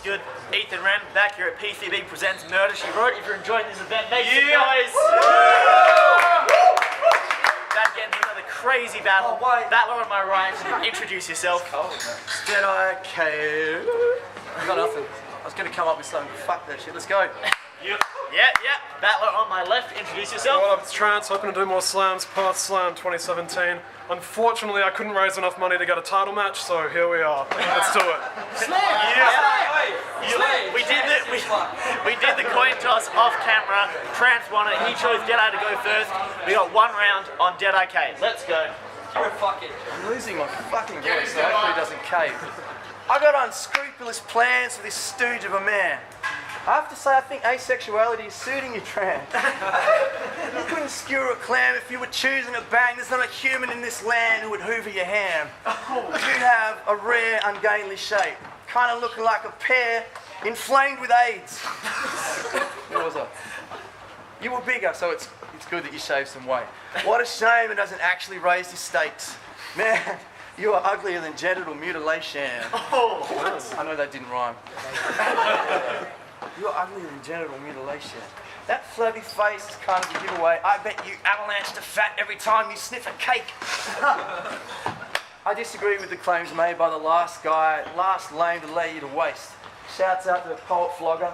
What's good? Ethan Ren back here at PCB Presents Murder She Wrote. If you're enjoying this event, make some noise! Back again for another crazy battle. Battler on my right, introduce yourself. Ded Eye K. I got nothing. I was going to come up with something. Fuck that shit. Let's go. Yeah. Battler on my left, introduce yourself. What up, it's Trance, hoping to do more slams, Perth Slam 2017. Unfortunately, I couldn't raise enough money to get a title match, so here we are. Let's do it. We did the coin toss off camera. Trance won it. He chose Ded Eye to go first. We got one round on Ded Eye K. Let's go. I'm losing my fucking voice, so hopefully it doesn't cave. I got unscrupulous plans for this stooge of a man. I have to say, I think asexuality is suiting you, Trance. You couldn't skewer a clam if you were choosing a bang. There's not a human in this land who would hoover your ham. You have a rare, ungainly shape, kind of looking like a pear inflamed with AIDS. What was I? You were bigger, so it's good that you shaved some weight. What a shame it doesn't actually raise your stakes. Man, you are uglier than genital mutilation. Oh, I know that didn't rhyme. You're uglier than genital mutilation. That flabby face is kind of a giveaway. I bet you avalanche to fat every time you sniff a cake. I disagree with the claims made by the last lame to lay you to waste. Shouts out to the poet flogger.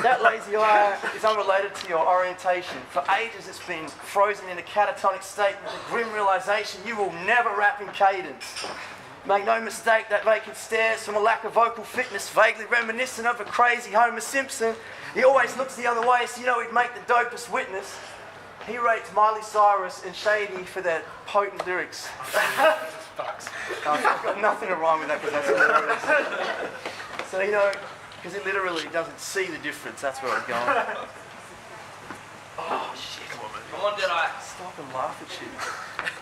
That lazy eye is unrelated to your orientation. For ages it's been frozen in a catatonic state with the grim realization you will never rap in cadence. Make no mistake, that vacant stares from a lack of vocal fitness, vaguely reminiscent of a crazy Homer Simpson. He always looks the other way, so you know he'd make the dopest witness. He rates Miley Cyrus and Shady for their potent lyrics. I've got nothing to rhyme with that because that's hilarious. So, you know, because it literally doesn't see the difference, that's where I was going. Oh, shit. come on, Ded Eye. Stop and laugh at shit.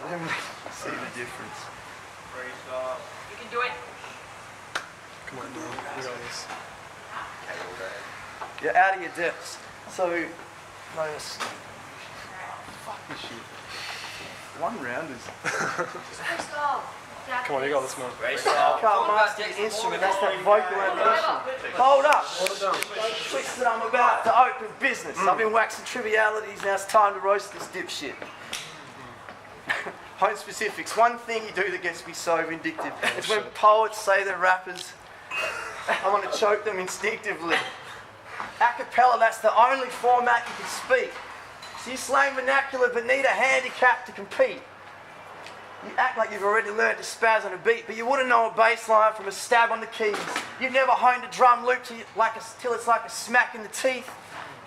Let me see the difference. You can do it. Come on, dude. We got this. You're out of your depths. So, notice. Fuck this shit. One rounders. Come on, you got this, man. I can't master the instrument, that's that vocal ambition. Hold up. Twist that I'm about to open business. I've been waxing trivialities, now it's time to roast this dipshit. Home specifics. One thing you do that gets me so vindictive is when poets say they're rappers. I want to choke them instinctively. A cappella, that's the only format you can speak. So you slang vernacular but need a handicap to compete. You act like you've already learned to spaz on a beat, but you wouldn't know a bass line from a stab on the keys. You've never honed a drum loop till it's like a smack in the teeth.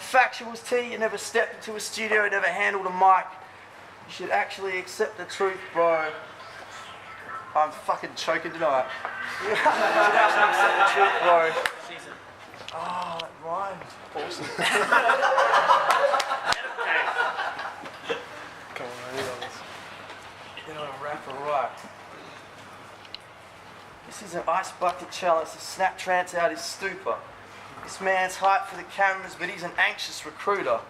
Factual's tea, you never stepped into a studio, never handled a mic. You should actually accept the truth, bro. I'm fucking choking tonight. You should actually accept the truth, bro. Oh, that rhymed. Awesome. Come on, you got this. You're not a rapper, right? This is an ice bucket challenge to snap Trance out his stupor. This man's hyped for the cameras, but he's an anxious recruiter.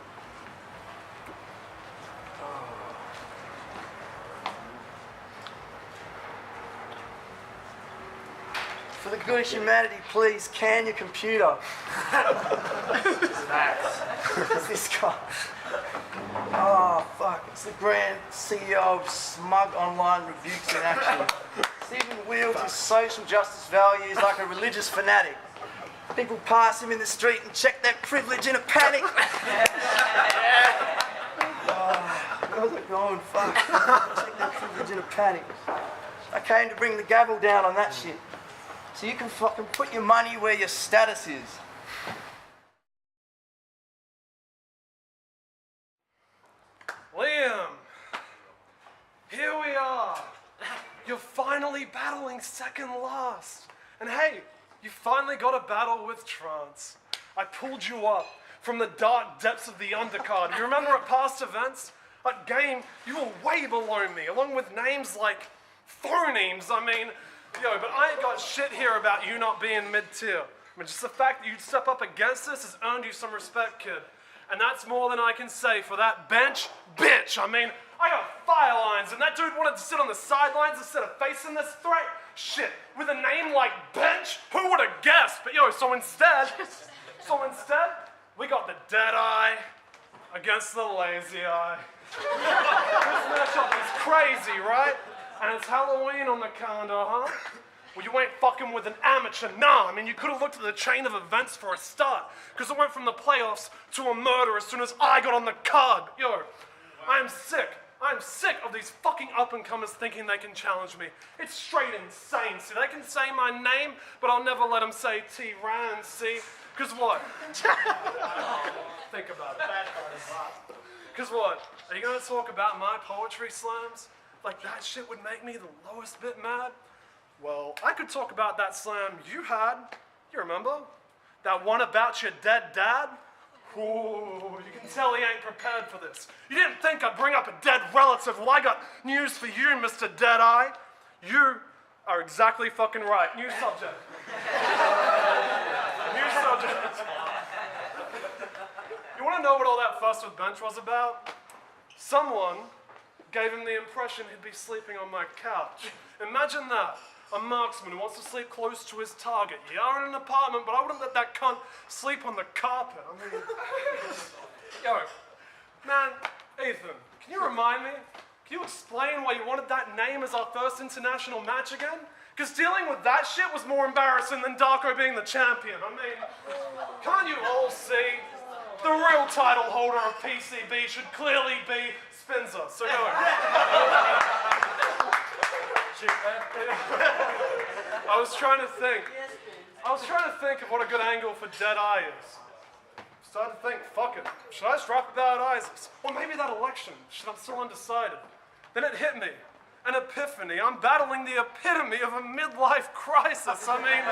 For the good of humanity, please can your computer. It's this guy. Oh, fuck. It's the grand CEO of Smug Online Rebukes in Action. Stephen wields his social justice values like a religious fanatic. People pass him in the street and check their privilege in a panic. Where's it going? Fuck. Check their privilege in a panic. I came to bring the gavel down on that shit. So you can fucking put your money where your status is. Liam! Here we are! You're finally battling second last. And hey, you finally got a battle with Trance. I pulled you up from the dark depths of the undercard. You remember at past events? At game, you were way below me, along with names like phonemes. I mean, yo, but I ain't got shit here about you not being mid-tier. I mean, just the fact that you'd step up against us has earned you some respect, kid. And that's more than I can say for that bench bitch. I mean, I got fire lines, and that dude wanted to sit on the sidelines instead of facing this threat. Shit, with a name like Bench, who would have guessed? But yo, so instead, we got the Ded Eye against the Lazy Eye. This matchup is crazy, right? And it's Halloween on the calendar, huh? Well, you ain't fucking with an amateur, nah. I mean, you could have looked at the chain of events for a start, because it went from the playoffs to a murder as soon as I got on the card. Yo, I'm sick of these fucking up-and-comers thinking they can challenge me. It's straight insane. See, they can say my name, but I'll never let them say Trance, see? Because what? Think about it. Because what? Are you going to talk about my poetry slams? Like that shit would make me the lowest bit mad? Well, I could talk about that slam you had. You remember? That one about your dead dad? Ooh, you can tell he ain't prepared for this. You didn't think I'd bring up a dead relative. Well, I got news for you, Mr. Ded Eye. You are exactly fucking right. New subject. New subject. You want to know what all that fuss with Bench was about? Someone gave him the impression he'd be sleeping on my couch. Imagine that. A marksman who wants to sleep close to his target. Yeah, I'm in an apartment, but I wouldn't let that cunt sleep on the carpet. I mean, yo, man, Ethan, can you remind me? Can you explain why you wanted that name as our first international match again? Because dealing with that shit was more embarrassing than Darko being the champion. I mean, can't you all see? The real title holder of PCB should clearly be Spinzer. So go. I was trying to think of what a good angle for Ded Eye is. Started to think, fuck it. Should I just rap about ISIS? Or maybe that election. Shit, I'm still undecided. Then it hit me. An epiphany. I'm battling the epitome of a midlife crisis. I mean,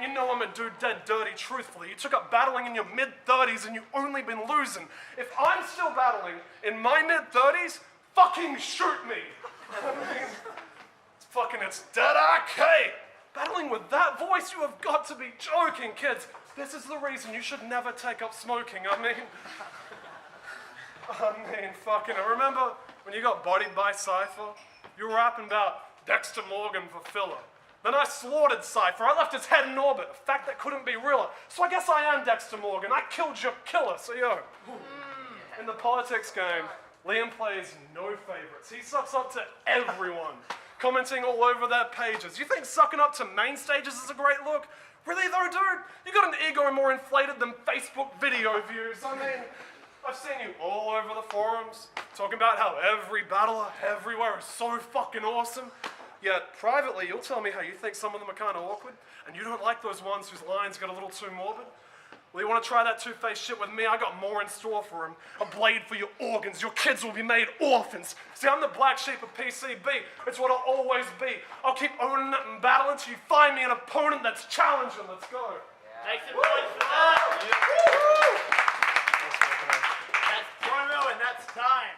you know I'm a dude dead dirty, truthfully. You took up battling in your mid-30s and you've only been losing. If I'm still battling in my mid-30s, fucking shoot me. I mean, it's Ded Eye K. Battling with that voice, you have got to be joking, kids. This is the reason you should never take up smoking. I mean, fucking, I remember when you got bodied by Cypher, you were rapping about Dexter Morgan for filler. Then I slaughtered Cypher. I left his head in orbit, a fact that couldn't be realer. So I guess I am Dexter Morgan. I killed your killer, so yo. In the politics game, Liam plays no favorites. He sucks up to everyone, commenting all over their pages. You think sucking up to main stages is a great look? Really though, dude? You got an ego more inflated than Facebook video views. I mean, I've seen you all over the forums, talking about how every battler everywhere is so fucking awesome. Yet, privately, you'll tell me how you think some of them are kind of awkward, and you don't like those ones whose lines get a little too morbid. Well, you want to try that two-faced shit with me? I got more in store for him. A blade for your organs. Your kids will be made orphans. See, I'm the black sheep of PCB. It's what I'll always be. I'll keep owning it and battling until you find me an opponent that's challenging. Let's go. Make some noise for that. That's promo and that's time.